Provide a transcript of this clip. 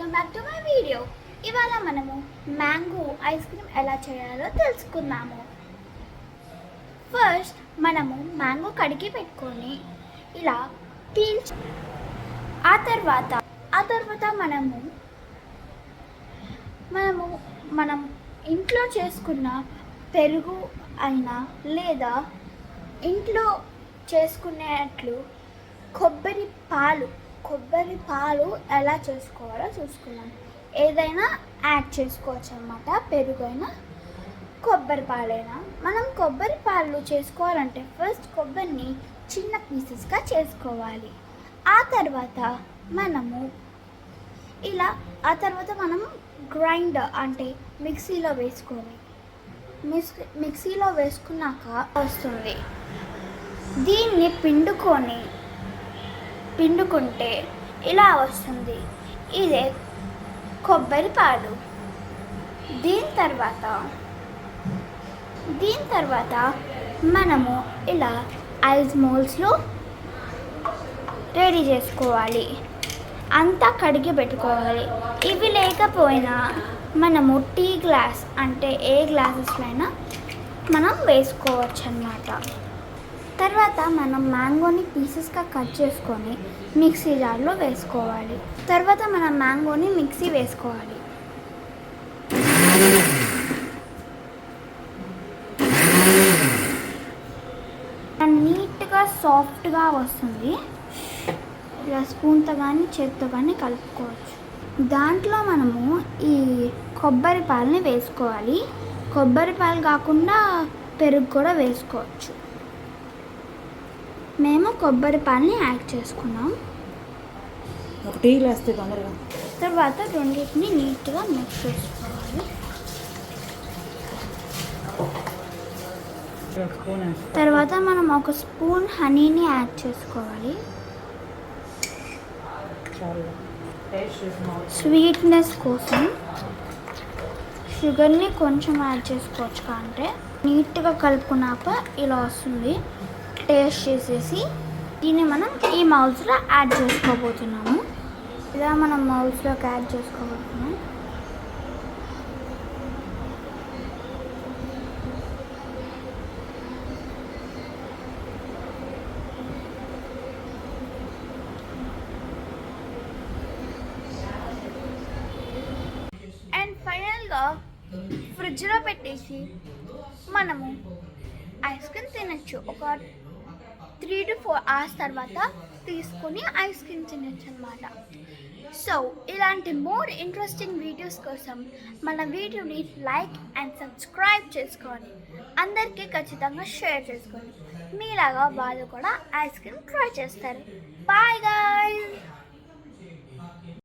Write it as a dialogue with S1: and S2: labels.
S1: Welcome back to my video. ఇవాళ మనము mango ice cream ఎలా చేయాలో తెలుసుకుందాము. ఫస్ట్ మనము మ్యాంగో కడిగి పెట్టుకొని ఇలా పీల్చి ఆ తర్వాత మనం ఇంట్లో చేసుకున్న పెరుగు అయినా లేదా ఇంట్లో చేసుకునేట్లు కొబ్బరి పాలు ఎలా చేసుకోవాలో చూసుకున్నాం. ఏదైనా యాడ్ చేసుకోవచ్చు అన్నమాట. పెరుగు అయినా కొబ్బరి పాలైనా. మనం కొబ్బరి పాలు చేసుకోవాలంటే ఫస్ట్ కొబ్బరిని చిన్న పీసెస్గా చేసుకోవాలి. ఆ తర్వాత మనం గ్రైండర్ అంటే మిక్సీలో వేసుకున్నాక వస్తుంది. దీన్ని పిండుకుంటే ఇలా వస్తుంది. ఇదే కొబ్బరి పాలు. దీని తర్వాత మనము ఇలా ఐస్ మోల్స్లో రెడీ చేసుకోవాలి. అంతా కడిగి పెట్టుకోవాలి. ఇవి లేకపోయినా మనము టీ గ్లాస్ అంటే ఏ గ్లాసెస్లో అయినా మనం వేసుకోవచ్చు అన్నమాట. తర్వాత మనం మ్యాంగోని పీసెస్గా కట్ చేసుకొని మిక్సీ జార్లో వేసుకోవాలి. తర్వాత మనం మ్యాంగోని మిక్సీ వేసుకోవాలి. నీట్గా సాఫ్ట్గా వస్తుంది. ఇలా స్పూన్తో కానీ చేతితో కానీ కలుపుకోవచ్చు. దాంట్లో మనము ఈ కొబ్బరి పాలని వేసుకోవాలి. కొబ్బరి పాలు కాకుండా పెరుగు కూడా వేసుకోవచ్చు. మేము కొబ్బరి పాలని యాడ్ చేసుకున్నాం.
S2: ఒక టీ గ్లాస్ తొందరగా.
S1: తర్వాత రెండింటిని నీట్గా మిక్స్ చేసుకోవాలి. తర్వాత మనం ఒక స్పూన్ హనీని యాడ్ చేసుకోవాలి. స్వీట్నెస్ కోసం షుగర్ని కొంచెం యాడ్ చేసుకోవచ్చు. అంటే నీట్గా కలుపుకున్నాక ఇలా వస్తుంది. టేస్ట్ చేసేసి దీన్ని మనం ఈ మౌల్స్లో యాడ్ చేసుకోబోతున్నాము. ఇలా మనం మౌల్స్లోకి యాడ్ చేసుకోబోతున్నాం. అండ్ ఫైనల్గా ఫ్రిడ్జ్లో పెట్టేసి మనము ఐస్ క్రీమ్ తినచ్చు. ఒక 3 to 4 hours తర్వాత తీసుకొని ఐస్ క్రీమ్ తినచ్చు అన్నమాట. సో ఇలాంటి మోర్ ఇంట్రెస్టింగ్ వీడియోస్ కోసం మన వీడియోని లైక్ అండ్ సబ్స్క్రైబ్ చేసుకోండి. అందరికీ ఖచ్చితంగా షేర్ చేసుకోండి. మీలాగా వాళ్ళు కూడా ఐస్ క్రీమ్ ట్రై చేస్తారు. Bye guys.